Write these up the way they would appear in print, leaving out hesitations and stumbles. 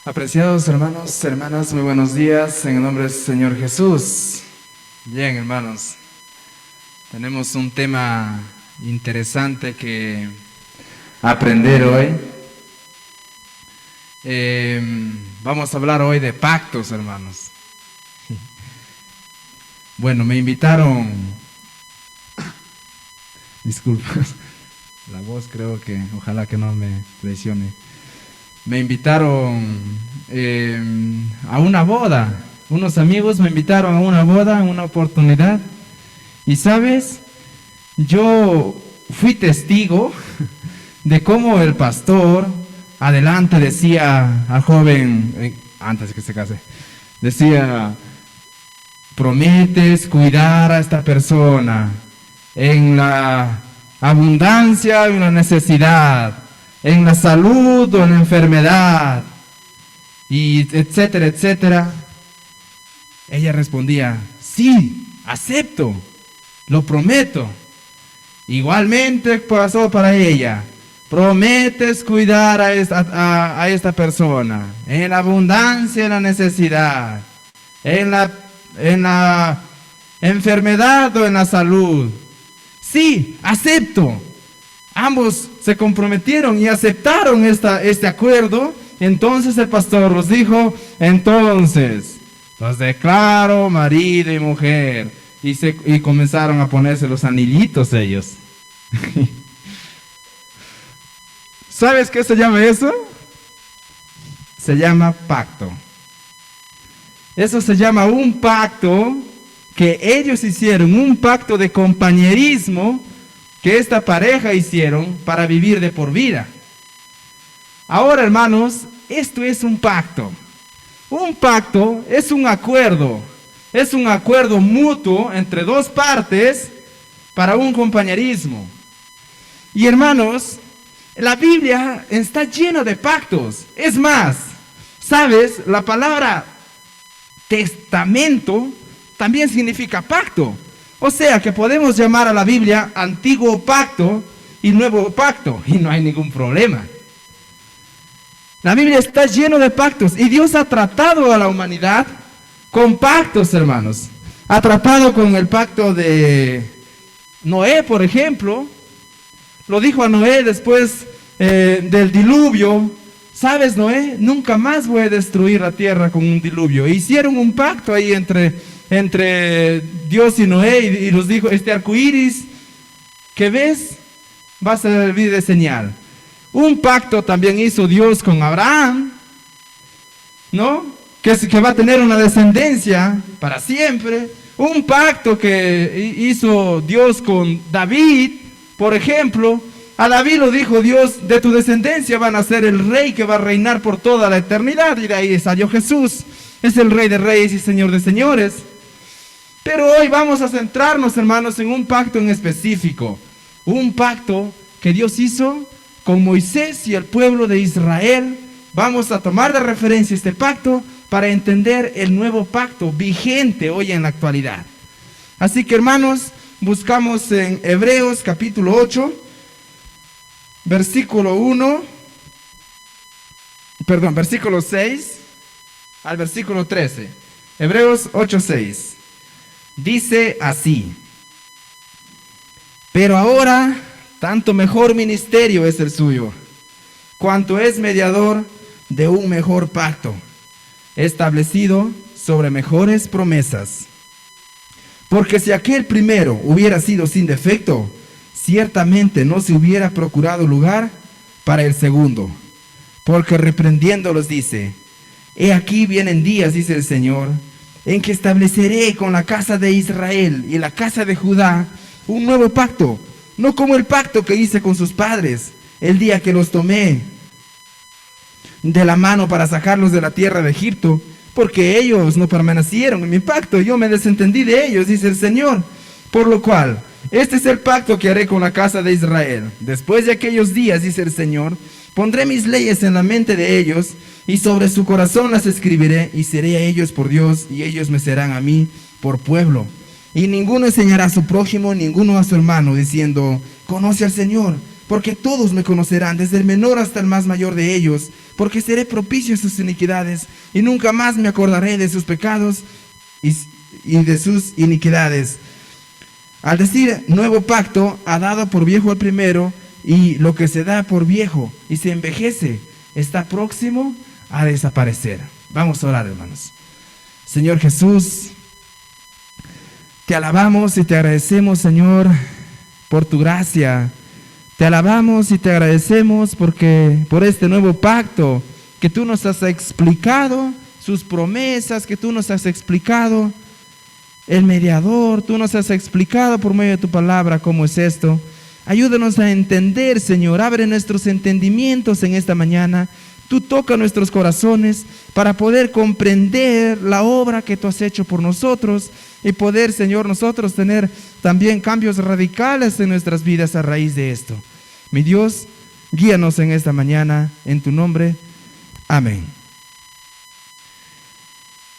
Apreciados hermanos, hermanas, muy buenos días en el nombre del Señor Jesús. Bien, hermanos, tenemos un tema interesante que aprender hoy. Vamos a hablar hoy de pactos, hermanos. Bueno, me invitaron, disculpas, la voz creo que, ojalá que no me presione. Me invitaron a una boda. Unos amigos me invitaron a una boda, a una oportunidad. Y sabes, yo fui testigo de cómo el pastor adelante decía al joven, antes que se case, decía: prometes cuidar a esta persona en la abundancia y en la necesidad, en la salud o en la enfermedad, y etcétera, etcétera. Ella respondía: sí, acepto, lo prometo. Igualmente pasó para ella: prometes cuidar a esta persona en la abundancia y en la necesidad, en la enfermedad o en la salud. Sí, acepto. Ambos se comprometieron y aceptaron este acuerdo. Entonces el pastor los dijo: entonces los declaro marido y mujer. Y comenzaron a ponerse los anillitos ellos. ¿Sabes qué se llama eso? Se llama pacto. Eso se llama un pacto que ellos hicieron, un pacto de compañerismo que esta pareja hicieron para vivir de por vida. Ahora, hermanos, esto es un pacto. Un pacto es un acuerdo mutuo entre dos partes para un compañerismo. Y hermanos, la Biblia está llena de pactos. Es más, ¿sabes? La palabra testamento también significa pacto. O sea que podemos llamar a la Biblia Antiguo Pacto y Nuevo Pacto, y no hay ningún problema. La Biblia está llena de pactos y Dios ha tratado a la humanidad con pactos, hermanos. Ha tratado con el pacto de Noé, por ejemplo. Lo dijo a Noé después del diluvio: ¿sabes, Noé? Nunca más voy a destruir la tierra con un diluvio. E hicieron un pacto ahí entre Dios y Noé, y los dijo: este arco iris que ves va a servir de señal. Un pacto también hizo Dios con Abraham, ¿no? Que va a tener una descendencia para siempre. Un pacto que hizo Dios con David, por ejemplo. A David lo dijo Dios: de tu descendencia van a ser el rey que va a reinar por toda la eternidad. Y de ahí salió Jesús. Es el Rey de Reyes y Señor de Señores. Pero hoy vamos a centrarnos, hermanos, en un pacto en específico. Un pacto que Dios hizo con Moisés y el pueblo de Israel. Vamos a tomar de referencia este pacto para entender el nuevo pacto vigente hoy en la actualidad. Así que, hermanos, buscamos en Hebreos capítulo 8, versículo 6 al versículo 13. Hebreos 8:6. Dice así: pero ahora tanto mejor ministerio es el suyo, cuanto es mediador de un mejor pacto, establecido sobre mejores promesas. Porque si aquel primero hubiera sido sin defecto, ciertamente no se hubiera procurado lugar para el segundo. Porque reprendiéndolos dice: he aquí vienen días, dice el Señor, en que estableceré con la casa de Israel y la casa de Judá un nuevo pacto, no como el pacto que hice con sus padres el día que los tomé de la mano para sacarlos de la tierra de Egipto, porque ellos no permanecieron en mi pacto, yo me desentendí de ellos, dice el Señor. Por lo cual, este es el pacto que haré con la casa de Israel. Después de aquellos días, dice el Señor, pondré mis leyes en la mente de ellos, y sobre su corazón las escribiré, y seré a ellos por Dios, y ellos me serán a mí por pueblo. Y ninguno enseñará a su prójimo, ninguno a su hermano, diciendo: conoce al Señor, porque todos me conocerán, desde el menor hasta el más mayor de ellos, porque seré propicio a sus iniquidades, y nunca más me acordaré de sus pecados y de sus iniquidades. Al decir nuevo pacto, ha dado por viejo el primero, y lo que se da por viejo y se envejece está próximo a desaparecer. Vamos a orar, hermanos. Señor Jesús, te alabamos y te agradecemos, Señor, por tu gracia. Te alabamos y te agradecemos por este nuevo pacto que tú nos has explicado, sus promesas que tú nos has explicado, el mediador, tú nos has explicado por medio de tu palabra cómo es esto. Ayúdanos a entender, Señor, abre nuestros entendimientos en esta mañana. Tú toca nuestros corazones para poder comprender la obra que tú has hecho por nosotros y poder, Señor, nosotros tener también cambios radicales en nuestras vidas a raíz de esto. Mi Dios, guíanos en esta mañana, en tu nombre. Amén.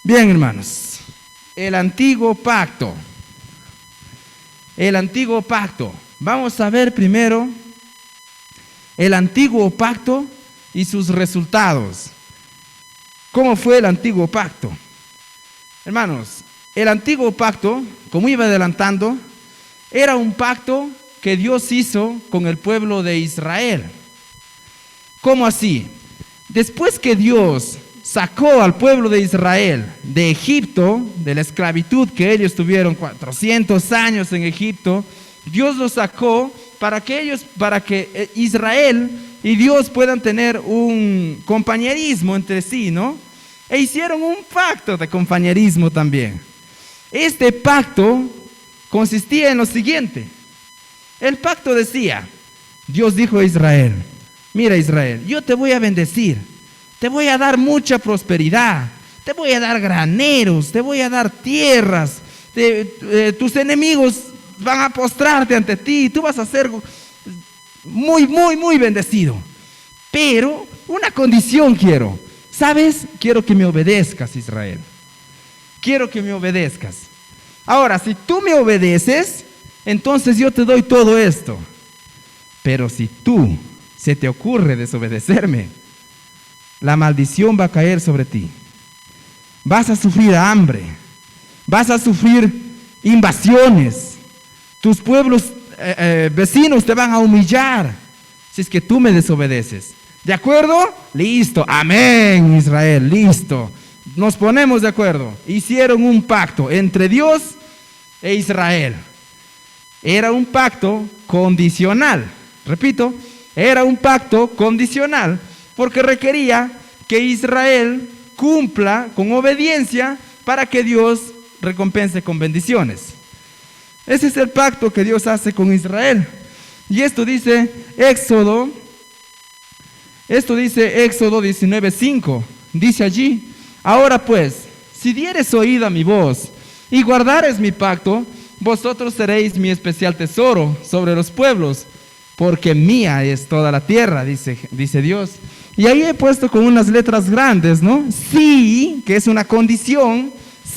Bien, hermanos, el antiguo pacto. El antiguo pacto. Vamos a ver primero el antiguo pacto y sus resultados. ¿Cómo fue el antiguo pacto? Hermanos, el antiguo pacto, como iba adelantando, era un pacto que Dios hizo con el pueblo de Israel. ¿Cómo así? Después que Dios sacó al pueblo de Israel de Egipto, de la esclavitud que ellos tuvieron 400 años en Egipto, Dios los sacó para que Israel y Dios puedan tener un compañerismo entre sí, ¿no? E hicieron un pacto de compañerismo también. Este pacto consistía en lo siguiente. El pacto decía, Dios dijo a Israel, mira Israel, yo te voy a bendecir, te voy a dar mucha prosperidad, te voy a dar graneros, te voy a dar tierras, tus enemigos van a postrarte ante ti, tú vas a ser muy, muy, muy bendecido. Pero una condición quiero, ¿sabes? Quiero que me obedezcas, Israel. Quiero que me obedezcas. Ahora, si tú me obedeces, entonces yo te doy todo esto. Pero si tú se te ocurre desobedecerme, la maldición va a caer sobre ti. Vas a sufrir hambre, vas a sufrir invasiones. Tus pueblos vecinos te van a humillar si es que tú me desobedeces. ¿De acuerdo? Listo. Amén, Israel. Listo. Nos ponemos de acuerdo. Hicieron un pacto entre Dios e Israel. Era un pacto condicional. Repito, era un pacto condicional porque requería que Israel cumpla con obediencia para que Dios recompense con bendiciones. Ese es el pacto que Dios hace con Israel. Y esto dice Éxodo 19:5. Dice allí, ahora pues, si dieres oído a mi voz y guardares mi pacto, vosotros seréis mi especial tesoro sobre los pueblos, porque mía es toda la tierra, dice Dios. Y ahí he puesto con unas letras grandes, ¿no? Sí, que es una condición,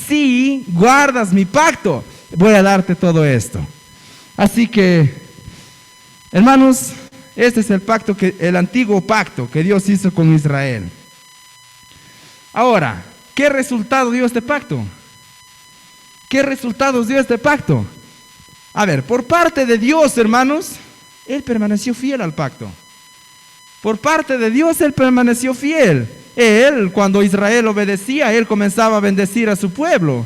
si guardas mi pacto, voy a darte todo esto. Así que, hermanos, este es el antiguo pacto que Dios hizo con Israel. Ahora, ¿qué resultado dio este pacto? ¿Qué resultados dio este pacto? A ver, por parte de Dios, hermanos, Él permaneció fiel al pacto. Por parte de Dios, Él permaneció fiel. Él, cuando Israel obedecía, Él comenzaba a bendecir a su pueblo.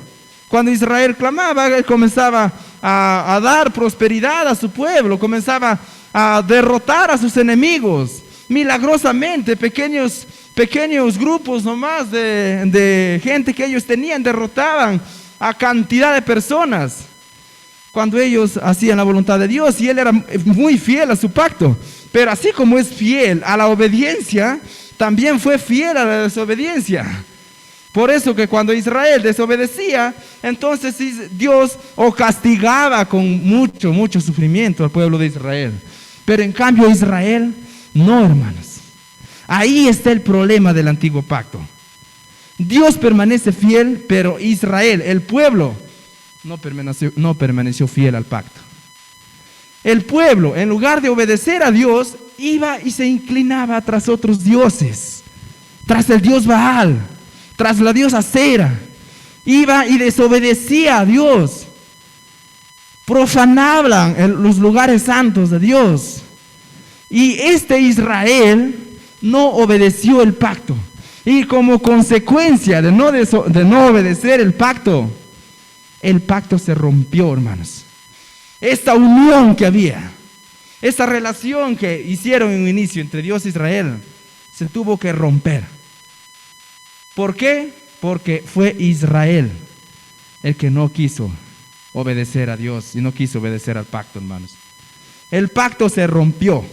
Cuando Israel clamaba, Él comenzaba a dar prosperidad a su pueblo, comenzaba a derrotar a sus enemigos. Milagrosamente, pequeños grupos nomás de gente que ellos tenían, derrotaban a cantidad de personas cuando ellos hacían la voluntad de Dios, y Él era muy fiel a su pacto. Pero así como es fiel a la obediencia, también fue fiel a la desobediencia. Por eso que cuando Israel desobedecía, entonces Dios o castigaba con mucho sufrimiento al pueblo de Israel. Pero en cambio Israel, no, hermanos. Ahí está el problema del antiguo pacto. Dios permanece fiel, pero Israel, el pueblo, no permaneció fiel al pacto. El pueblo, en lugar de obedecer a Dios, iba y se inclinaba tras otros dioses, tras el dios Baal, tras la diosa Acera. Iba y desobedecía a Dios. Profanaban los lugares santos de Dios. Y este Israel no obedeció el pacto. Y como consecuencia de no obedecer el pacto se rompió, hermanos. Esta unión que había, esta relación que hicieron en un inicio entre Dios e Israel, se tuvo que romper. ¿Por qué? Porque fue Israel el que no quiso obedecer a Dios y no quiso obedecer al pacto, hermanos. El pacto se rompió.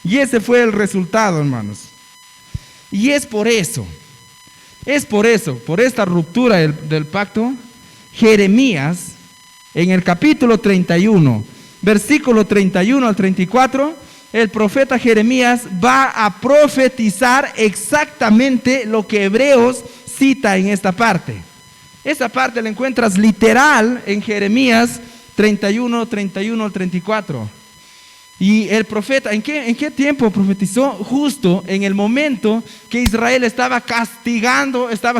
Y ese fue el resultado, hermanos. Y es por eso, por esta ruptura del pacto, Jeremías, en el capítulo 31, versículo 31 al 34, el profeta Jeremías va a profetizar exactamente lo que Hebreos cita en esta parte. Esta parte la encuentras literal en Jeremías 31 al 34. Y el profeta, ¿en qué tiempo profetizó? Justo en el momento que Israel estaba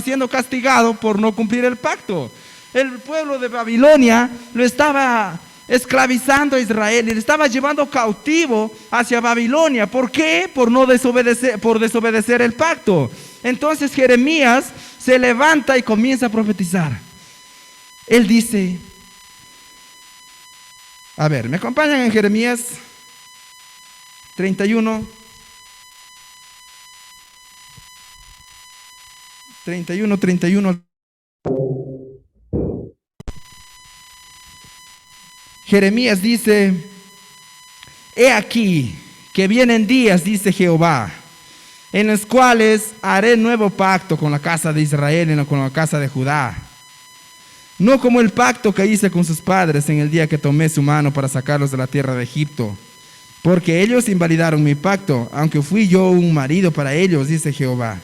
siendo castigado por no cumplir el pacto. El pueblo de Babilonia lo estaba esclavizando a Israel y le estaba llevando cautivo hacia Babilonia. ¿Por qué? Por desobedecer el pacto. Entonces Jeremías se levanta y comienza a profetizar. Él dice, a ver, ¿me acompañan en Jeremías 31? 31. Jeremías dice, he aquí que vienen días, dice Jehová, en los cuales haré nuevo pacto con la casa de Israel y no con la casa de Judá. No como el pacto que hice con sus padres en el día que tomé su mano para sacarlos de la tierra de Egipto. Porque ellos invalidaron mi pacto, aunque fui yo un marido para ellos, dice Jehová.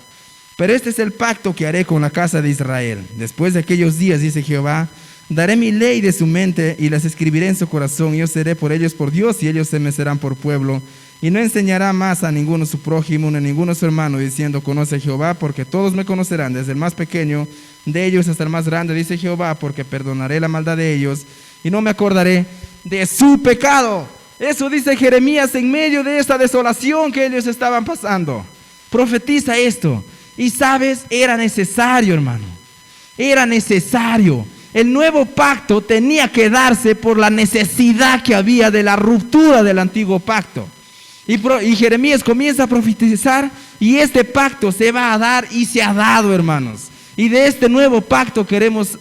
Pero este es el pacto que haré con la casa de Israel. Después de aquellos días, dice Jehová, daré mi ley de su mente y las escribiré en su corazón. Yo seré por ellos por Dios y ellos se me serán por pueblo. Y no enseñará más a ninguno su prójimo ni a ninguno su hermano, diciendo, conoce a Jehová, porque todos me conocerán, desde el más pequeño de ellos hasta el más grande, dice Jehová, porque perdonaré la maldad de ellos y no me acordaré de su pecado. Eso dice Jeremías en medio de esta desolación que ellos estaban pasando. Profetiza esto. Y sabes, era necesario, hermano. Era necesario. El nuevo pacto tenía que darse por la necesidad que había de la ruptura del antiguo pacto. Y Jeremías comienza a profetizar y este pacto se va a dar y se ha dado, hermanos. Y de este nuevo pacto queremos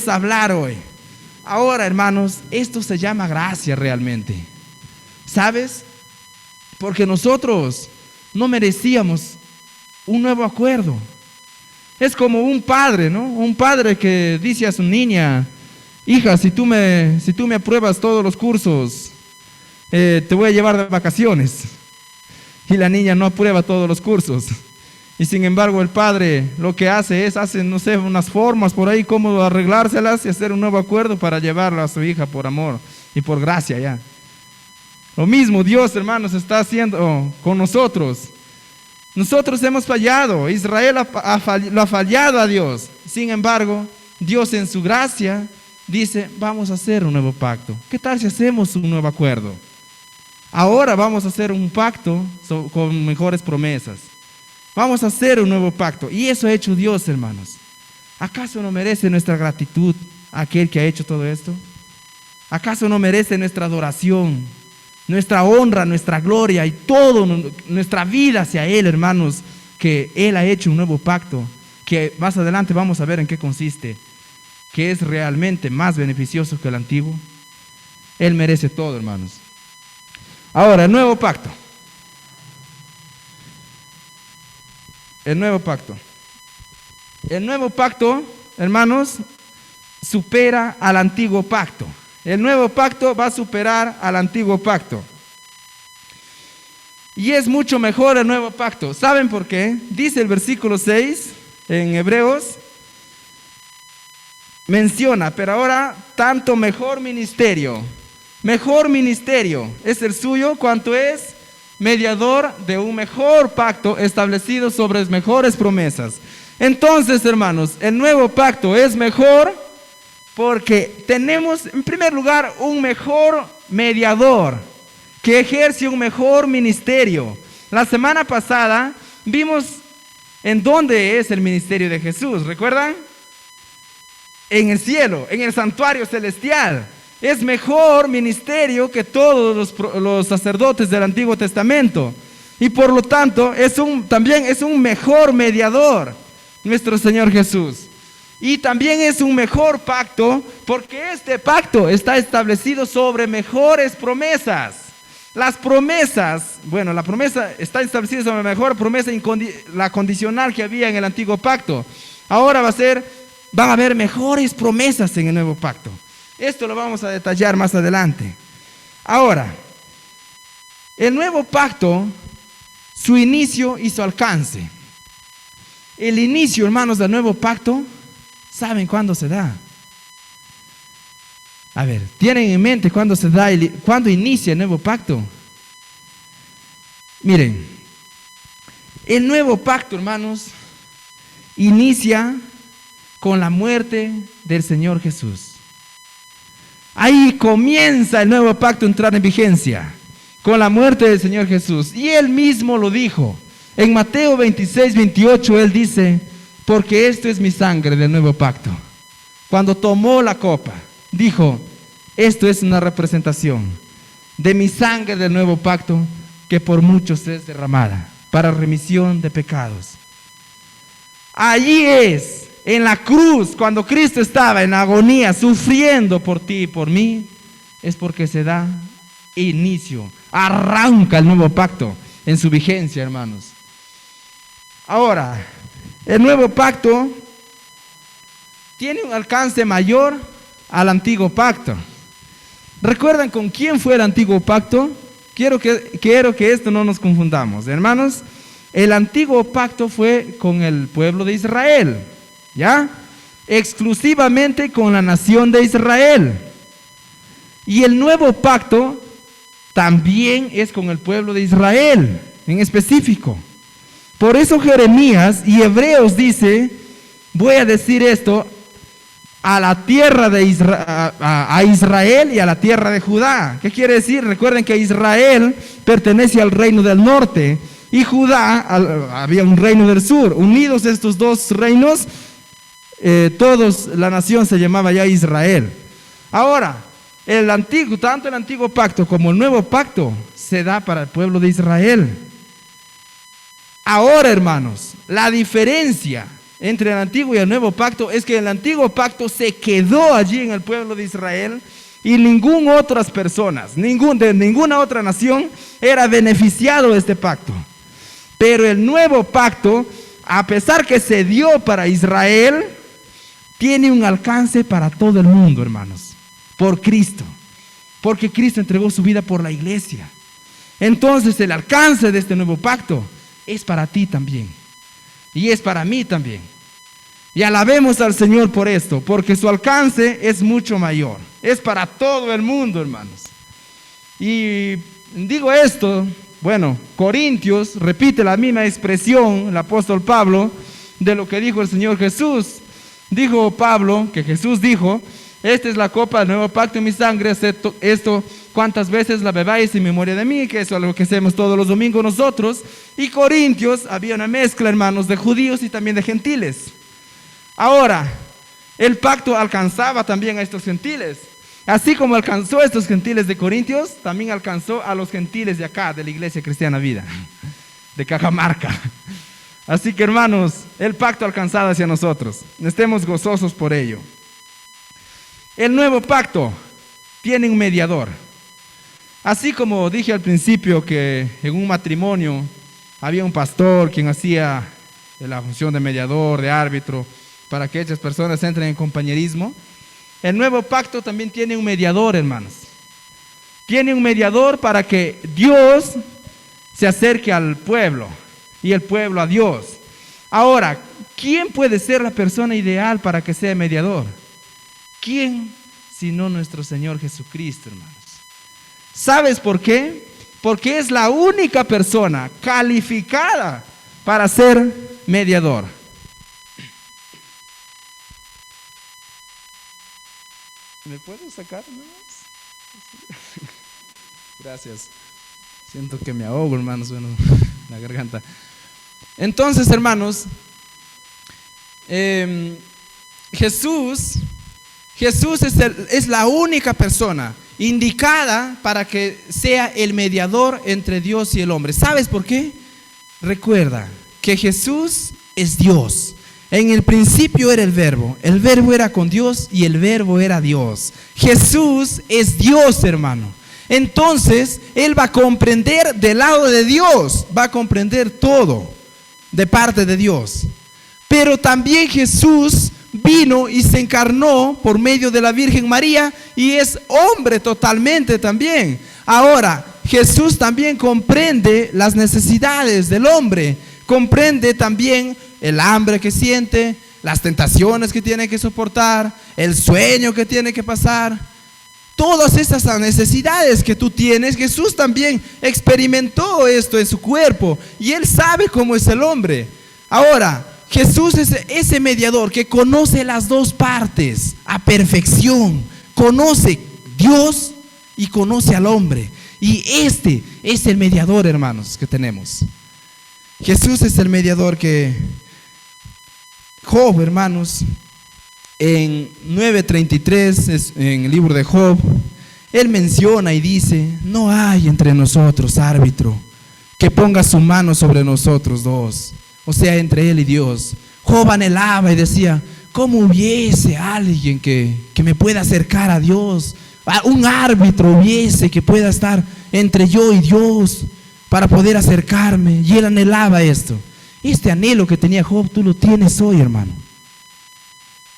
hablar hoy. Ahora, hermanos, esto se llama gracia realmente. ¿Sabes? Porque nosotros no merecíamos un nuevo acuerdo. Es como un padre, ¿no? Un padre que dice a su niña, hija, si tú me apruebas todos los cursos, te voy a llevar de vacaciones. Y la niña no aprueba todos los cursos. Y sin embargo el padre lo que hace, no sé, unas formas por ahí, cómo arreglárselas y hacer un nuevo acuerdo para llevarla a su hija por amor y por gracia ya. Lo mismo Dios, hermanos, está haciendo con nosotros. Nosotros hemos fallado, Israel lo ha fallado a Dios. Sin embargo, Dios en su gracia dice, vamos a hacer un nuevo pacto. ¿Qué tal si hacemos un nuevo acuerdo? Ahora vamos a hacer un pacto con mejores promesas. Vamos a hacer un nuevo pacto. Y eso ha hecho Dios, hermanos. ¿Acaso no merece nuestra gratitud aquel que ha hecho todo esto? ¿Acaso no merece nuestra adoración, nuestra honra, nuestra gloria y toda nuestra vida hacia Él, hermanos? Que Él ha hecho un nuevo pacto, que más adelante vamos a ver en qué consiste, que es realmente más beneficioso que el antiguo. Él merece todo, hermanos. Ahora, el nuevo pacto. El nuevo pacto. El nuevo pacto, hermanos, supera al antiguo pacto. El nuevo pacto va a superar al antiguo pacto. Y es mucho mejor el nuevo pacto. ¿Saben por qué? Dice el versículo 6 en Hebreos. Menciona, pero ahora tanto mejor ministerio Mejor ministerio es el suyo, ¿cuánto es? Mediador de un mejor pacto establecido sobre mejores promesas. Entonces, hermanos, el nuevo pacto es mejor porque tenemos, en primer lugar, un mejor mediador que ejerce un mejor ministerio. La semana pasada vimos en dónde es el ministerio de Jesús, ¿recuerdan? En el cielo, en el santuario celestial. Es mejor ministerio que todos los sacerdotes del Antiguo Testamento. Y por lo tanto, también es un mejor mediador, nuestro Señor Jesús. Y también es un mejor pacto, porque este pacto está establecido sobre mejores promesas. Las promesas, bueno, la promesa está establecida sobre la mejor promesa, la condicional que había en el Antiguo Pacto. Ahora van a haber mejores promesas en el Nuevo Pacto. Esto lo vamos a detallar más adelante. Ahora, el Nuevo Pacto, su inicio y su alcance. El inicio, hermanos, del Nuevo Pacto, ¿saben cuándo se da? A ver, ¿tienen en mente cuándo se da, cuándo inicia el Nuevo Pacto? Miren, el Nuevo Pacto, hermanos, inicia con la muerte del Señor Jesús. Ahí comienza el Nuevo Pacto a entrar en vigencia, con la muerte del Señor Jesús. Y Él mismo lo dijo. En Mateo 26, 28, Él dice, porque esto es mi sangre del Nuevo Pacto. Cuando tomó la copa, dijo, esto es una representación de mi sangre del Nuevo Pacto, que por muchos es derramada, para remisión de pecados. Allí es. En la cruz, cuando Cristo estaba en agonía, sufriendo por ti y por mí, es porque se da inicio, arranca el Nuevo Pacto en su vigencia, hermanos. Ahora, el Nuevo Pacto tiene un alcance mayor al Antiguo Pacto. ¿Recuerdan con quién fue el Antiguo Pacto? Quiero que esto no nos confundamos, hermanos. El Antiguo Pacto fue con el pueblo de Israel, ¿ya? Exclusivamente con la nación de Israel. Y el Nuevo Pacto también es con el pueblo de Israel, en específico. Por eso Jeremías y Hebreos dice, voy a decir esto a la tierra de a Israel y a la tierra de Judá. ¿Qué quiere decir? Recuerden que Israel pertenece al reino del norte y Judá había un reino del sur. Unidos estos dos reinos, la nación se llamaba ya Israel. Ahora, tanto el Antiguo Pacto como el Nuevo Pacto se da para el pueblo de Israel. Ahora, hermanos, la diferencia entre el Antiguo y el Nuevo Pacto es que el Antiguo Pacto se quedó allí en el pueblo de Israel y ninguna otras personas, de ninguna otra nación era beneficiado de este pacto. Pero el Nuevo Pacto, a pesar que se dio para Israel, tiene un alcance para todo el mundo, hermanos, por Cristo, porque Cristo entregó su vida por la iglesia. Entonces el alcance de este Nuevo Pacto es para ti también y es para mí también. Y alabemos al Señor por esto, porque su alcance es mucho mayor, es para todo el mundo, hermanos. Y digo esto, bueno, Corintios repite la misma expresión, el apóstol Pablo, de lo que dijo el Señor Jesús. Dijo Pablo, que Jesús dijo, esta es la copa del nuevo pacto en mi sangre, esto cuantas veces la bebáis en memoria de mí, que eso es lo que hacemos todos los domingos nosotros. Y Corintios había una mezcla, hermanos, de judíos y también de gentiles. Ahora, el pacto alcanzaba también a estos gentiles. Así como alcanzó a estos gentiles de Corintios, también alcanzó a los gentiles de acá, de la Iglesia Cristiana Vida, de Cajamarca. Así que, hermanos, el pacto alcanzado hacia nosotros. Estemos gozosos por ello. El nuevo pacto tiene un mediador. Así como dije al principio que en un matrimonio había un pastor quien hacía la función de mediador, de árbitro, para que estas personas entren en compañerismo, el nuevo pacto también tiene un mediador, hermanos. Tiene un mediador para que Dios se acerque al pueblo y el pueblo a Dios. Ahora, ¿quién puede ser la persona ideal para que sea mediador? ¿Quién sino nuestro Señor Jesucristo, hermanos? ¿Sabes por qué? Porque es la única persona calificada para ser mediador. ¿Me puedo sacar nomás? Gracias. Siento que me ahogo, hermanos, bueno, la garganta. Entonces, hermanos, Jesús es la única persona indicada para que sea el mediador entre Dios y el hombre. ¿Sabes por qué? Recuerda que Jesús es Dios. En el principio era el verbo era con Dios y el verbo era Dios. Jesús es Dios, hermano. Entonces, Él va a comprender del lado de Dios, va a comprender todo de parte de Dios. Pero también Jesús vino y se encarnó por medio de la Virgen María y es hombre totalmente también. Ahora, Jesús también comprende las necesidades del hombre, comprende también el hambre que siente, las tentaciones que tiene que soportar, el sueño que tiene que pasar. Todas esas necesidades que tú tienes, Jesús también experimentó esto en su cuerpo y Él sabe cómo es el hombre. Ahora, Jesús es ese mediador que conoce las dos partes a perfección. Conoce Dios y conoce al hombre. Y este es el mediador, hermanos, que tenemos. Jesús es el mediador que Job, hermanos, en 9:33, en el libro de Job, él menciona y dice: no hay entre nosotros árbitro que ponga su mano sobre nosotros dos, o sea, entre él y Dios. Job anhelaba y decía: ¿cómo hubiese alguien que me pueda acercar a Dios? Un árbitro hubiese que pueda estar entre yo y Dios para poder acercarme. Y él anhelaba esto. Este anhelo que tenía Job, tú lo tienes hoy, hermano.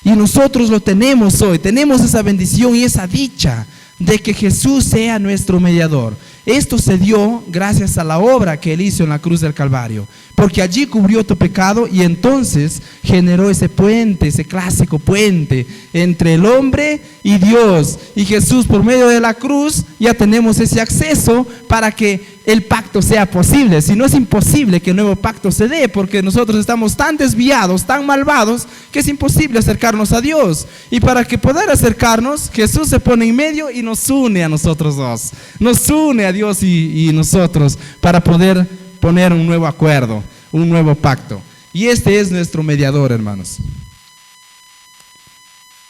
Y nosotros lo tenemos hoy. Tenemos esa bendición y esa dicha de que Jesús sea nuestro mediador. Esto se dio gracias a la obra que Él hizo en la cruz del Calvario, porque allí cubrió tu pecado y entonces generó ese puente, ese clásico puente entre el hombre y Dios. Y Jesús, por medio de la cruz, ya tenemos ese acceso para que el pacto sea posible. Si no, es imposible que el nuevo pacto se dé, porque nosotros estamos tan desviados, tan malvados, que es imposible acercarnos a Dios. Y para que poder acercarnos, Jesús se pone en medio y nos une a nosotros dos. Nos une a Dios y nosotros para poder poner un nuevo acuerdo, un nuevo pacto. Y este es nuestro mediador, hermanos.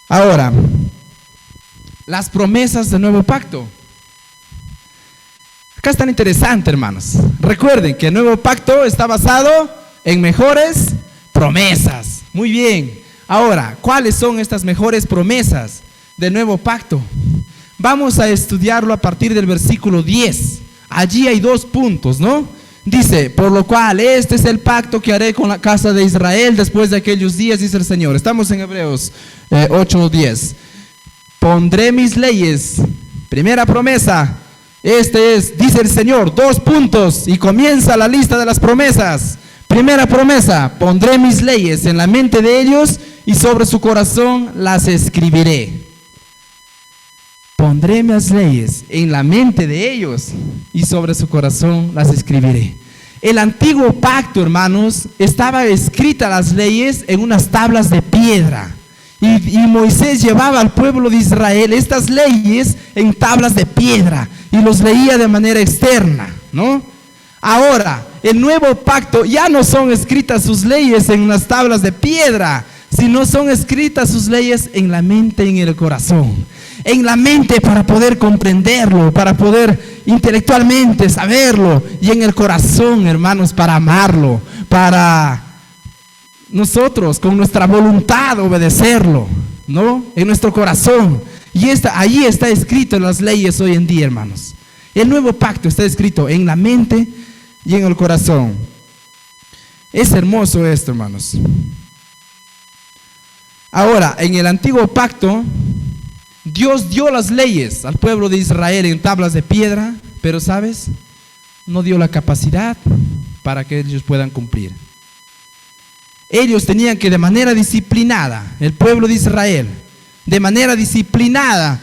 Ahora, las promesas del nuevo pacto. Acá es tan interesante, hermanos. Recuerden que el nuevo pacto está basado en mejores promesas. Muy bien. Ahora, ¿cuáles son estas mejores promesas del nuevo pacto? Vamos a estudiarlo a partir del versículo 10. Allí hay 2 puntos, ¿no? Dice: por lo cual este es el pacto que haré con la casa de Israel después de aquellos días, dice el Señor. Estamos en Hebreos 8:10. Pondré mis leyes. Primera promesa. Este es, dice el Señor, 2 puntos y comienza la lista de las promesas. Primera promesa: pondré mis leyes en la mente de ellos y sobre su corazón las escribiré. Pondré mis leyes en la mente de ellos y sobre su corazón las escribiré. El antiguo pacto, hermanos, estaba escritas las leyes en unas tablas de piedra. Y Moisés llevaba al pueblo de Israel estas leyes en tablas de piedra y los leía de manera externa, ¿no? Ahora, el nuevo pacto ya no son escritas sus leyes en unas tablas de piedra, sino son escritas sus leyes en la mente y en el corazón. En la mente para poder comprenderlo, para poder intelectualmente saberlo, y en el corazón, hermanos, para amarlo, para nosotros con nuestra voluntad obedecerlo, ¿no? En nuestro corazón. Y ahí está escrito en las leyes hoy en día, hermanos. El nuevo pacto está escrito en la mente y en el corazón. Es hermoso esto, hermanos. Ahora, en el antiguo pacto, Dios dio las leyes al pueblo de Israel en tablas de piedra, pero ¿sabes? No dio la capacidad para que ellos puedan cumplir. Ellos tenían que de manera disciplinada, el pueblo de Israel, de manera disciplinada,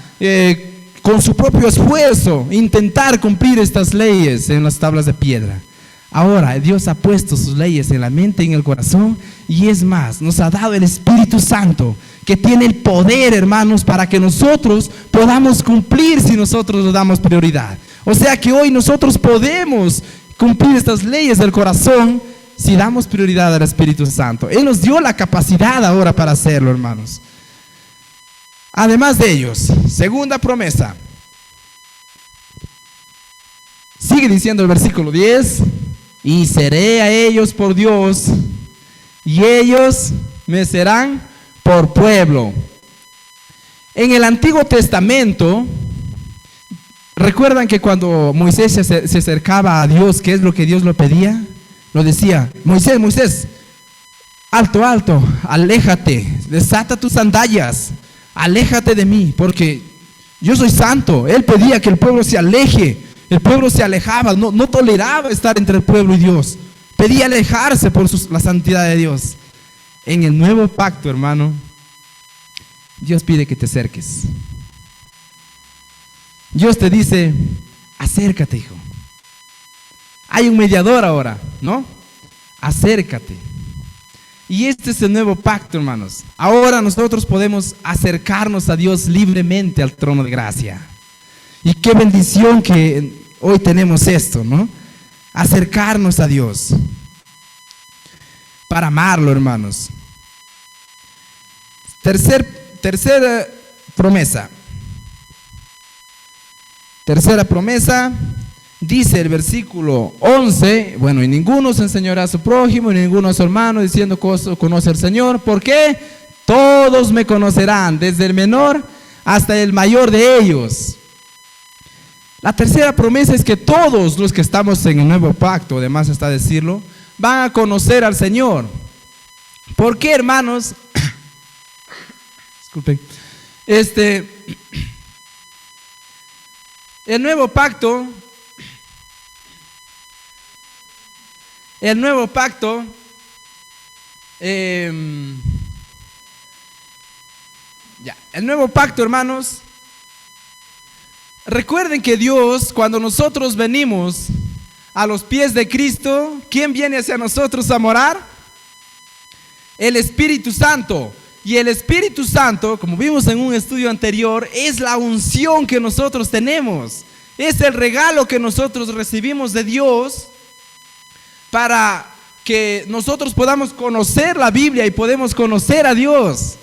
con su propio esfuerzo, intentar cumplir estas leyes en las tablas de piedra. Ahora Dios ha puesto sus leyes en la mente y en el corazón, y es más, nos ha dado el Espíritu Santo, que tiene el poder, hermanos, para que nosotros podamos cumplir si nosotros le damos prioridad. O sea que hoy nosotros podemos cumplir estas leyes del corazón si damos prioridad al Espíritu Santo. Él nos dio la capacidad ahora para hacerlo, hermanos. Además de ellos, segunda promesa. Sigue diciendo el versículo 10. Y seré a ellos por Dios, y ellos me serán por pueblo. En el Antiguo Testamento, ¿recuerdan que cuando Moisés se acercaba a Dios, qué es lo que Dios le pedía? Lo decía: Moisés, Moisés, alto, alto, aléjate, desata tus sandalias, aléjate de mí, porque yo soy santo. Él pedía que el pueblo se aleje. El pueblo se alejaba, no toleraba estar entre el pueblo y Dios. Pedía alejarse por la santidad de Dios. En el nuevo pacto, hermano, Dios pide que te acerques. Dios te dice: acércate, hijo. Hay un mediador ahora, ¿no? Acércate. Y este es el nuevo pacto, hermanos. Ahora nosotros podemos acercarnos a Dios libremente al trono de gracia. Y qué bendición que hoy tenemos esto, ¿no? Acercarnos a Dios para amarlo, hermanos. Tercera promesa. Tercera promesa, dice el versículo 11, bueno, y ninguno se enseñará a su prójimo, y ninguno a su hermano, diciendo: conoce al Señor. ¿Por qué? Todos me conocerán, desde el menor hasta el mayor de ellos. La tercera promesa es que todos los que estamos en el nuevo pacto, además está decirlo, van a conocer al Señor. ¿Por qué, hermanos? Disculpen. El nuevo pacto, hermanos, recuerden que Dios, cuando nosotros venimos a los pies de Cristo, ¿quién viene hacia nosotros a morar? El Espíritu Santo. Y el Espíritu Santo, como vimos en un estudio anterior, es la unción que nosotros tenemos. Es el regalo que nosotros recibimos de Dios para que nosotros podamos conocer la Biblia y podemos conocer a Dios.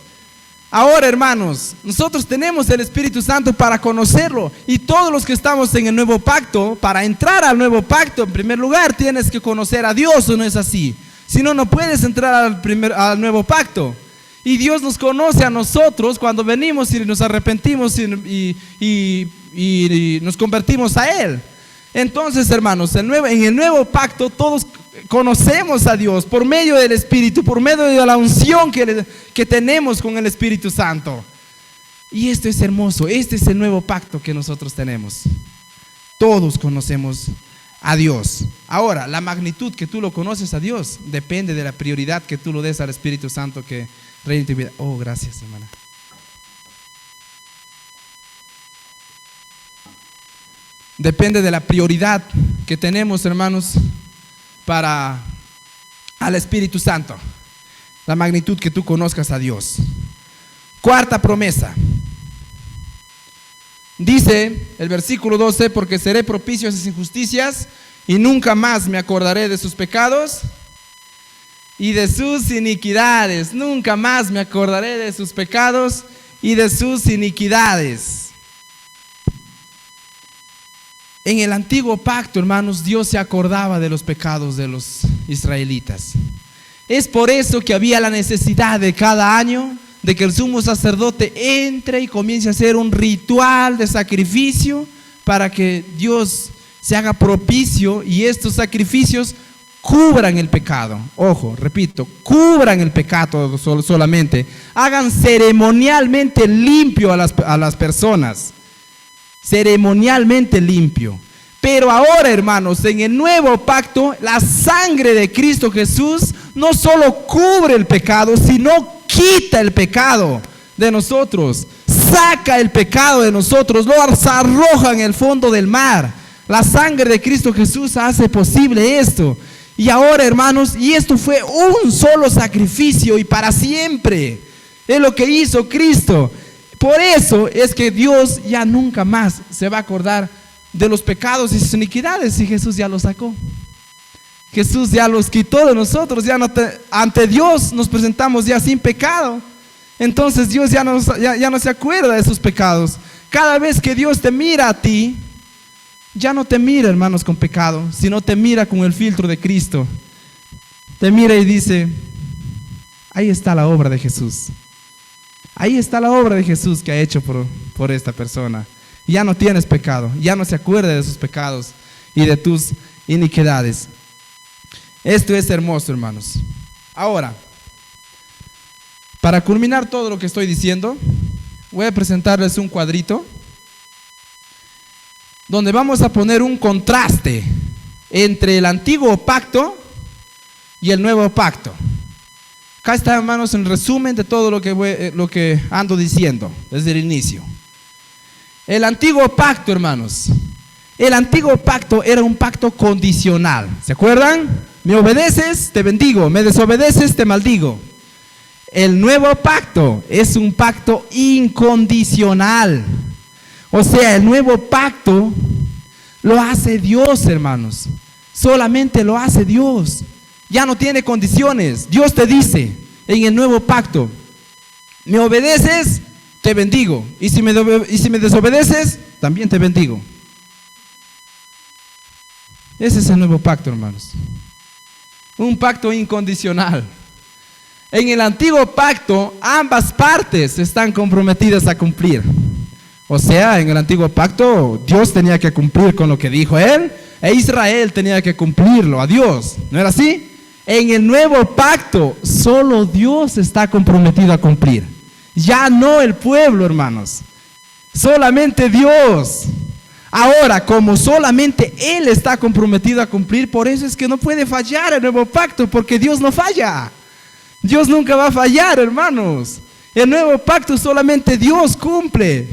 Ahora, hermanos, nosotros tenemos el Espíritu Santo para conocerlo, y todos los que estamos en el nuevo pacto, para entrar al nuevo pacto, en primer lugar tienes que conocer a Dios, ¿o no es así? Si no, no puedes entrar al nuevo pacto. Y Dios nos conoce a nosotros cuando venimos y nos arrepentimos y nos convertimos a Él. Entonces, hermanos, en el nuevo pacto todos conocemos a Dios por medio del Espíritu, por medio de la unción que tenemos con el Espíritu Santo. Y esto es hermoso, este es el nuevo pacto que nosotros tenemos. Todos conocemos a Dios. Ahora, la magnitud que tú lo conoces a Dios depende de la prioridad que tú lo des al Espíritu Santo que reina en tu vida. Oh, gracias, hermana. Depende de la prioridad que tenemos, hermanos, para al Espíritu Santo. La magnitud que tú conozcas a Dios. Cuarta promesa. Dice el versículo 12: porque seré propicio a sus injusticias y nunca más me acordaré de sus pecados y de sus iniquidades. Nunca más me acordaré de sus pecados y de sus iniquidades. En el antiguo pacto, hermanos, Dios se acordaba de los pecados de los israelitas. Es por eso que había la necesidad de cada año de que el sumo sacerdote entre y comience a hacer un ritual de sacrificio para que Dios se haga propicio y estos sacrificios cubran el pecado. Ojo, repito, cubran el pecado solamente. Hagan ceremonialmente limpio a las personas. Ceremonialmente limpio. Pero ahora, hermanos, en el nuevo pacto, la sangre de Cristo Jesús no solo cubre el pecado, sino quita el pecado de nosotros. saca el pecado de nosotros, lo arroja en el fondo del mar. La sangre de Cristo Jesús hace posible esto. Y ahora, hermanos, y esto fue un solo sacrificio y para siempre. Es lo que hizo Cristo. Por eso es que Dios ya nunca más se va a acordar de los pecados y sus iniquidades, y Jesús ya los sacó. Jesús ya los quitó de nosotros. Ya no ante Dios nos presentamos ya sin pecado. Entonces Dios ya no se acuerda de sus pecados. Cada vez que Dios te mira a ti, ya no te mira, hermanos, con pecado, sino te mira con el filtro de Cristo. Te mira y dice: ahí está la obra de Jesús. Ahí está la obra de Jesús que ha hecho por esta persona. Ya no tienes pecado, ya no se acuerda de sus pecados y de tus iniquidades. Esto es hermoso, hermanos. Ahora, para culminar todo lo que estoy diciendo, voy a presentarles un cuadrito donde vamos a poner un contraste entre el antiguo pacto y el nuevo pacto. Acá está, hermanos, en resumen de todo lo que ando diciendo desde el inicio. El antiguo pacto, hermanos, el antiguo pacto era un pacto condicional. ¿Se acuerdan? Me obedeces, te bendigo; me desobedeces, te maldigo. El nuevo pacto es un pacto incondicional. O sea, el nuevo pacto lo hace Dios, hermanos. Solamente lo hace Dios. Ya no tiene condiciones. Dios te dice en el nuevo pacto: me obedeces, te bendigo; y si me desobedeces, también te bendigo. Ese es el nuevo pacto, hermanos. Un pacto incondicional. En el antiguo pacto, ambas partes están comprometidas a cumplir. O sea, en el antiguo pacto, Dios tenía que cumplir con lo que dijo Él, e Israel tenía que cumplirlo a Dios. ¿No era así? En el nuevo pacto, solo Dios está comprometido a cumplir. Ya no el pueblo, hermanos. Solamente Dios. Ahora, como solamente Él está comprometido a cumplir, por eso es que no puede fallar el nuevo pacto, porque Dios no falla. Dios nunca va a fallar, hermanos. El nuevo pacto solamente Dios cumple.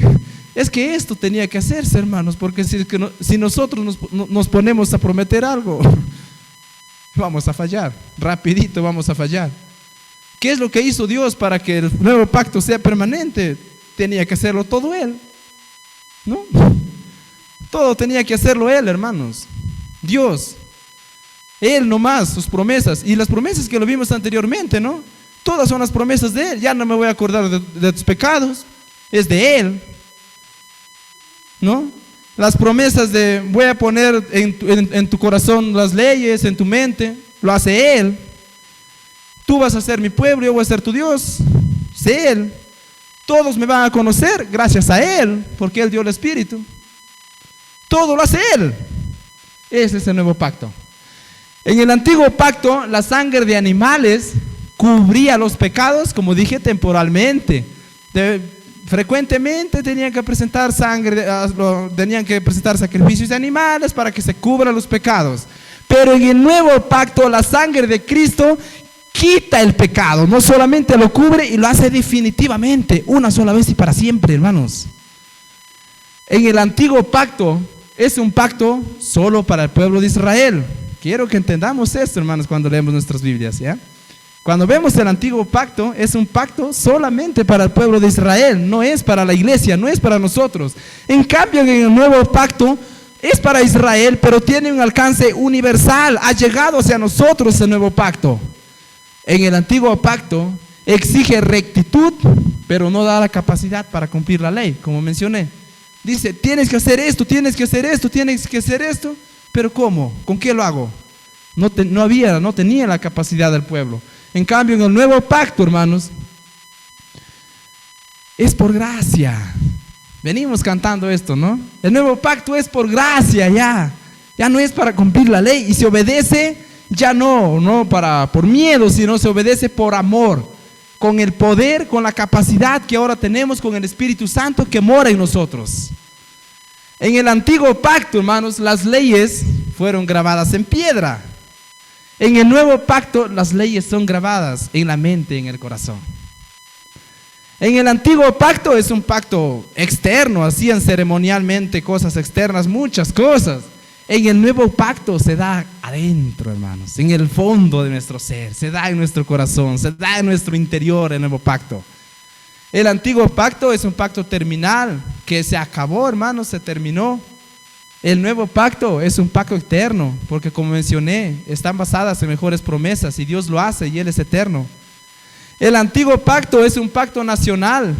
Es que esto tenía que hacerse, hermanos, porque si nosotros nos ponemos a prometer algo, vamos a fallar, rapidito vamos a fallar. ¿Qué es lo que hizo Dios para que el nuevo pacto sea permanente? Tenía que hacerlo todo Él, ¿no? Todo tenía que hacerlo Él, hermanos. Dios, Él nomás, sus promesas, y las promesas que lo vimos anteriormente, ¿no? Todas son las promesas de Él. Ya no me voy a acordar de tus pecados, es de Él, ¿no? Las promesas de voy a poner en tu corazón las leyes, en tu mente, lo hace Él. Tú vas a ser mi pueblo, yo voy a ser tu Dios, es Él. Todos me van a conocer gracias a Él, porque Él dio el Espíritu. Todo lo hace Él. Ese es el nuevo pacto. En el antiguo pacto, la sangre de animales cubría los pecados, como dije, temporalmente. Frecuentemente tenían que presentar tenían que presentar sacrificios de animales para que se cubran los pecados. Pero en el nuevo pacto, la sangre de Cristo quita el pecado. No solamente lo cubre, y lo hace definitivamente, una sola vez y para siempre, hermanos. En el antiguo pacto, es un pacto solo para el pueblo de Israel. Quiero que entendamos esto, hermanos, cuando leemos nuestras Biblias, ¿ya? Cuando vemos el antiguo pacto, es un pacto solamente para el pueblo de Israel, no es para la iglesia, no es para nosotros. En cambio, en el nuevo pacto es para Israel, pero tiene un alcance universal. Ha llegado hacia nosotros el nuevo pacto. En el antiguo pacto exige rectitud, pero no da la capacidad para cumplir la ley, como mencioné. Dice, tienes que hacer esto, tienes que hacer esto, tienes que hacer esto. Pero ¿cómo? ¿Con qué lo hago? No tenía la capacidad del pueblo. En cambio, en el nuevo pacto, hermanos, es por gracia. Venimos cantando esto, ¿no? El nuevo pacto es por gracia, ya no es para cumplir la ley. Y se obedece ya no por miedo, sino se obedece por amor, con el poder, con la capacidad que ahora tenemos con el Espíritu Santo que mora en nosotros. En el antiguo pacto, hermanos, las leyes fueron grabadas en piedra. En el nuevo pacto, las leyes son grabadas en la mente, en el corazón. En el antiguo pacto es un pacto externo, hacían ceremonialmente cosas externas, muchas cosas. En el nuevo pacto se da adentro, hermanos, en el fondo de nuestro ser, se da en nuestro corazón, se da en nuestro interior el nuevo pacto. El antiguo pacto es un pacto terminal que se acabó, hermanos, se terminó. El nuevo pacto es un pacto eterno, porque como mencioné, están basadas en mejores promesas y Dios lo hace y Él es eterno. El antiguo pacto es un pacto nacional,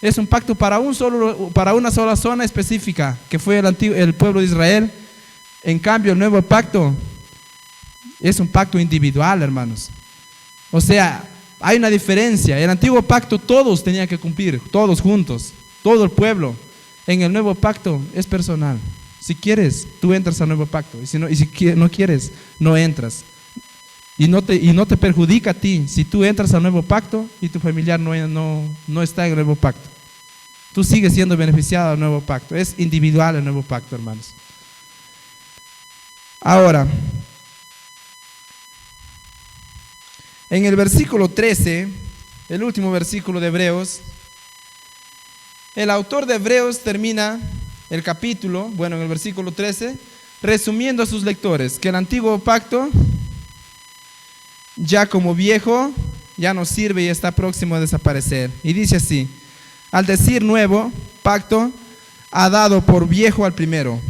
es un pacto para una sola zona específica, que fue el pueblo de Israel. En cambio, el nuevo pacto es un pacto individual, hermanos. O sea, hay una diferencia. El antiguo pacto todos tenían que cumplir, todos juntos, todo el pueblo. En el nuevo pacto es personal. Si quieres, tú entras al nuevo pacto. Y si no quieres, no entras. Y no te perjudica a ti si tú entras al nuevo pacto y tu familiar no está en el nuevo pacto. Tú sigues siendo beneficiado del nuevo pacto. Es individual el nuevo pacto, hermanos. Ahora, en el versículo 13, el último versículo de Hebreos, el autor de Hebreos termina el capítulo, en el versículo 13, resumiendo a sus lectores que el antiguo pacto, ya como viejo, ya no sirve y está próximo a desaparecer. Y dice así: al decir nuevo pacto, ha dado por viejo al primero.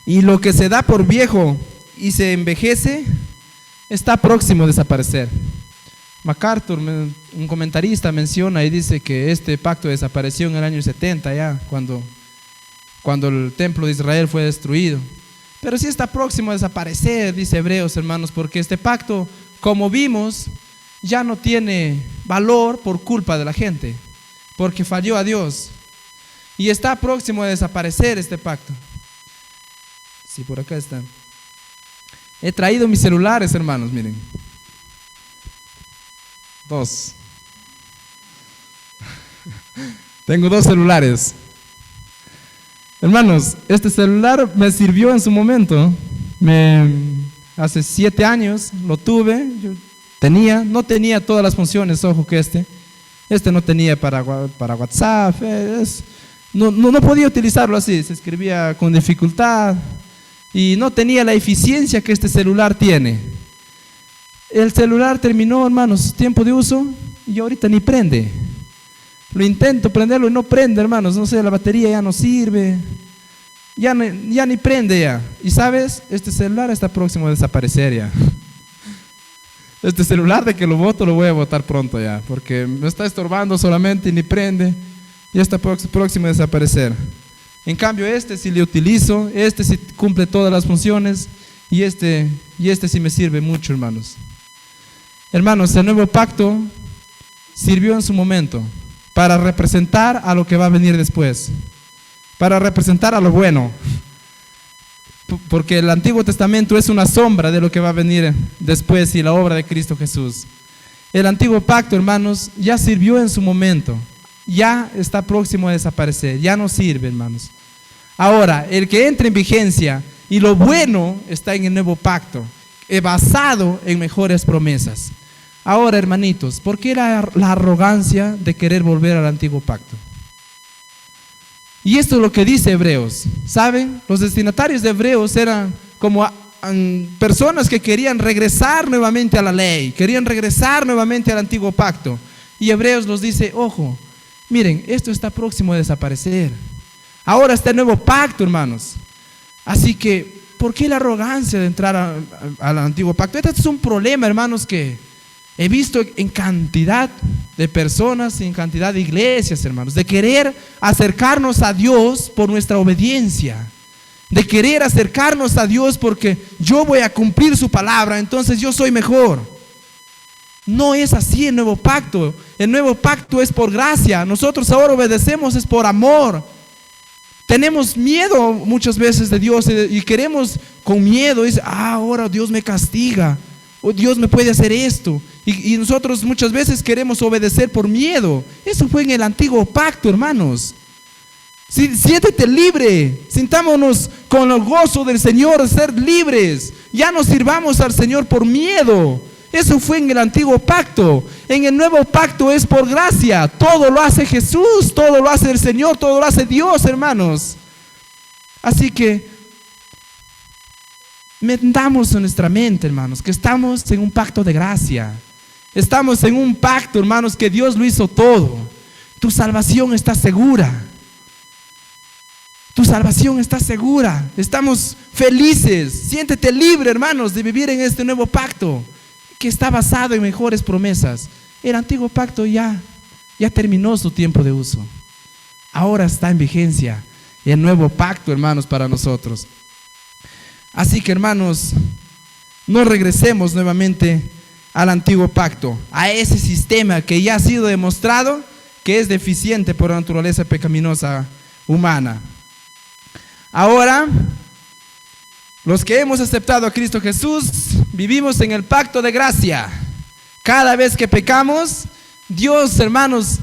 Y lo que se da por viejo y se envejece, está próximo a desaparecer. MacArthur, un comentarista, menciona y dice que este pacto desapareció en el año 70 ya, cuando el templo de Israel fue destruido. Pero sí está próximo a desaparecer, dice Hebreos, hermanos, porque este pacto, como vimos, ya no tiene valor por culpa de la gente, porque falló a Dios. Y está próximo a desaparecer este pacto. Sí, por acá están. He traído mis celulares, hermanos, miren. 2. Tengo 2 celulares. Hermanos, este celular me sirvió en su momento. Hace 7 años lo tuve. No tenía todas las funciones, ojo que este no tenía para WhatsApp. No podía utilizarlo así, se escribía con dificultad y no tenía la eficiencia que este celular tiene. El celular terminó, hermanos, tiempo de uso y ahorita ni prende. Lo intento prenderlo y no prende, hermanos. No sé, la batería ya no sirve. Ya ni prende ya. Y sabes, este celular está próximo a desaparecer ya. Este celular, de que lo boto, lo voy a botar pronto ya, porque me está estorbando solamente y ni prende. Ya está próximo a desaparecer. En cambio, este sí le utilizo, este sí cumple todas las funciones y este sí me sirve mucho, hermanos. Hermanos, el nuevo pacto sirvió en su momento para representar a lo que va a venir después, para representar a lo bueno, porque el Antiguo Testamento es una sombra de lo que va a venir después y la obra de Cristo Jesús. El antiguo pacto, hermanos, ya sirvió en su momento, ya está próximo a desaparecer, ya no sirve, hermanos. Ahora, el que entra en vigencia y lo bueno está en el nuevo pacto, basado en mejores promesas. Ahora, hermanitos, ¿por qué la arrogancia de querer volver al antiguo pacto? Y esto es lo que dice Hebreos. ¿Saben? Los destinatarios de Hebreos eran como personas que querían regresar nuevamente a la ley, querían regresar nuevamente al antiguo pacto. Y Hebreos los dice: ojo, miren, esto está próximo a desaparecer. Ahora está el nuevo pacto, hermanos. Así que, ¿por qué la arrogancia de entrar al antiguo pacto? Este es un problema, hermanos, que he visto en cantidad de personas, en cantidad de iglesias, hermanos, de querer acercarnos a Dios por nuestra obediencia, de querer acercarnos a Dios porque yo voy a cumplir su palabra, entonces yo soy mejor. No es así el nuevo pacto. El nuevo pacto es por gracia. Nosotros ahora obedecemos es por amor. Tenemos miedo muchas veces de Dios y queremos con miedo, dice: ahora Dios me castiga, o Dios me puede hacer esto. Y nosotros muchas veces queremos obedecer por miedo. Eso fue en el antiguo pacto, hermanos. Siéntete libre, sintámonos con el gozo del Señor, ser libres. Ya no sirvamos al Señor por miedo. Eso fue en el antiguo pacto. En el nuevo pacto es por gracia. Todo lo hace Jesús, todo lo hace el Señor, todo lo hace Dios, hermanos. Así que metamos en nuestra mente, hermanos, que estamos en un pacto de gracia. Estamos en un pacto, hermanos, que Dios lo hizo todo. Tu salvación está segura. Tu salvación está segura. Estamos felices. Siéntete libre, hermanos, de vivir en este nuevo pacto que está basado en mejores promesas. El antiguo pacto ya terminó su tiempo de uso. Ahora está en vigencia el nuevo pacto, hermanos, para nosotros. Así que, hermanos, no regresemos nuevamente al antiguo pacto, a ese sistema que ya ha sido demostrado que es deficiente por la naturaleza pecaminosa humana. Ahora, los que hemos aceptado a Cristo Jesús, vivimos en el pacto de gracia. Cada vez que pecamos, Dios, hermanos,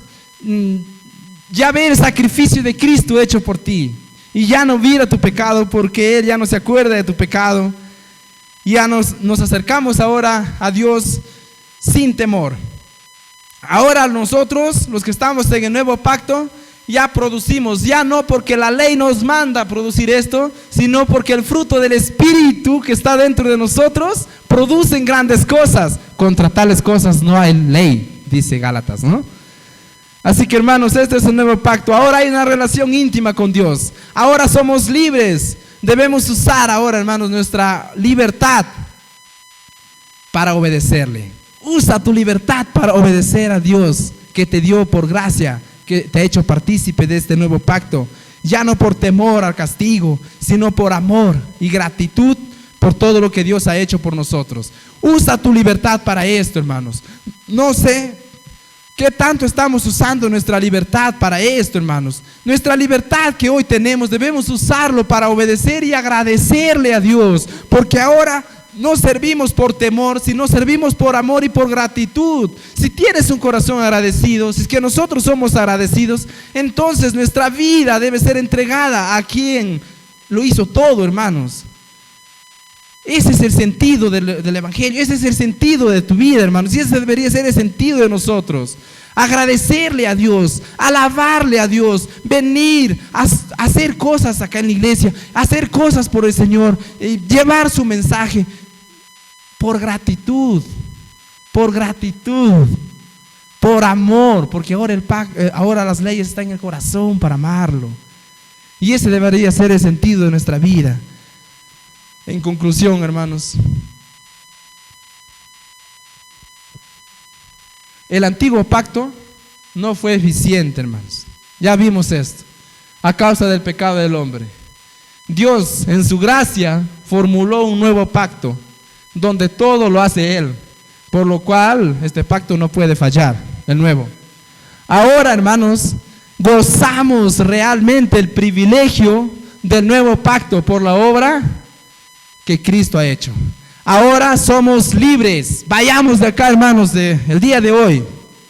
ya ve el sacrificio de Cristo hecho por ti. Y ya no mira tu pecado, porque Él ya no se acuerda de tu pecado. Ya nos acercamos ahora a Dios sin temor. Ahora nosotros, los que estamos en el nuevo pacto, ya producimos, ya no porque la ley nos manda a producir esto, sino porque el fruto del Espíritu que está dentro de nosotros producen grandes cosas. Contra tales cosas no hay ley, dice Gálatas, ¿no? Así que, hermanos, este es el nuevo pacto. Ahora hay una relación íntima con Dios. Ahora somos libres. Debemos usar ahora, hermanos, nuestra libertad para obedecerle. Usa tu libertad para obedecer a Dios, que te dio por gracia, que te ha hecho partícipe de este nuevo pacto. Ya no por temor al castigo, sino por amor y gratitud por todo lo que Dios ha hecho por nosotros. Usa tu libertad para esto, hermanos. No sé qué tanto estamos usando nuestra libertad para esto, hermanos. Nuestra libertad que hoy tenemos debemos usarlo para obedecer y agradecerle a Dios, porque ahora no servimos por temor, sino servimos por amor y por gratitud. Si tienes un corazón agradecido, si es que nosotros somos agradecidos, entonces nuestra vida debe ser entregada a quien lo hizo todo, hermanos. Ese es el sentido del Evangelio, ese es el sentido de tu vida, hermanos, y ese debería ser el sentido de nosotros. Agradecerle a Dios, alabarle a Dios, venir a hacer cosas acá en la iglesia, hacer cosas por el Señor, llevar su mensaje por gratitud, por amor, porque ahora las leyes están en el corazón para amarlo. Y ese debería ser el sentido de nuestra vida. En conclusión, hermanos, el antiguo pacto no fue eficiente, hermanos. Ya vimos esto, a causa del pecado del hombre. Dios, en su gracia, formuló un nuevo pacto, donde todo lo hace Él, por lo cual este pacto no puede fallar, el nuevo. Ahora, hermanos, gozamos realmente el privilegio del nuevo pacto por la obra que Cristo ha hecho. Ahora somos libres. Vayamos de acá, hermanos, el día de hoy,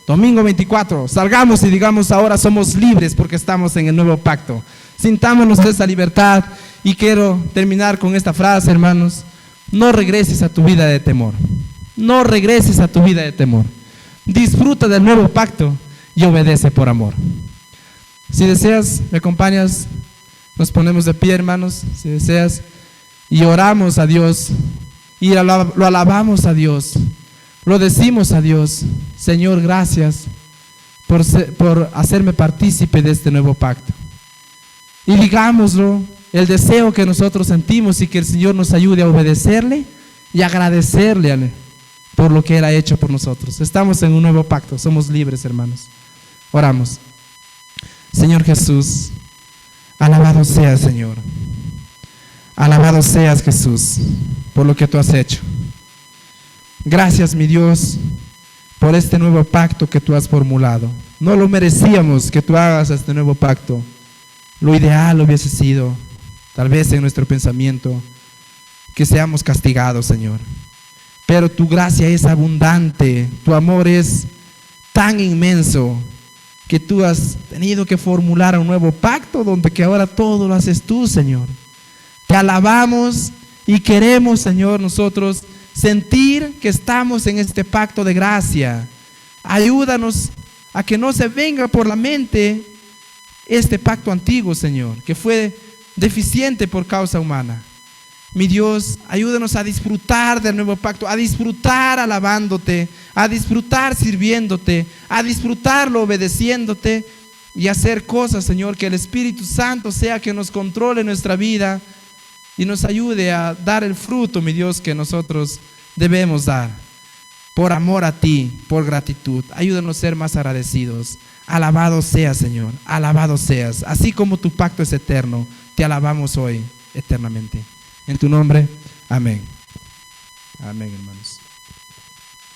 domingo 24, salgamos y digamos: ahora somos libres porque estamos en el nuevo pacto. Sintámonos esa libertad. Y quiero terminar con esta frase, hermanos: no regreses a tu vida de temor. No regreses a tu vida de temor. Disfruta del nuevo pacto y obedece por amor. Si deseas, me acompañas, nos ponemos de pie, hermanos, si deseas, y oramos a Dios, y lo alabamos a Dios, lo decimos a Dios: Señor, gracias por hacerme partícipe de este nuevo pacto. Y digámoslo, el deseo que nosotros sentimos, y que el Señor nos ayude a obedecerle y agradecerle por lo que Él ha hecho por nosotros. Estamos en un nuevo pacto, somos libres, hermanos. Oramos. Señor Jesús, alabado seas, Señor. Alabado seas, Jesús, por lo que tú has hecho. Gracias, mi Dios, por este nuevo pacto que tú has formulado. No lo merecíamos que tú hagas este nuevo pacto. Lo ideal hubiese sido, tal vez en nuestro pensamiento, que seamos castigados, Señor. Pero tu gracia es abundante, tu amor es tan inmenso, que tú has tenido que formular un nuevo pacto donde que ahora todo lo haces tú, Señor. Te alabamos y queremos, Señor, nosotros sentir que estamos en este pacto de gracia. Ayúdanos a que no se venga por la mente este pacto antiguo, Señor, que fue deficiente por causa humana. Mi Dios, ayúdanos a disfrutar del nuevo pacto, a disfrutar alabándote, a disfrutar sirviéndote, a disfrutarlo obedeciéndote y hacer cosas, Señor, que el Espíritu Santo sea que nos controle nuestra vida y nos ayude a dar el fruto, mi Dios, que nosotros debemos dar. Por amor a ti, por gratitud, ayúdanos a ser más agradecidos. Alabado seas, Señor, alabado seas. Así como tu pacto es eterno, te alabamos hoy eternamente. En tu nombre, amén. Amén, hermanos.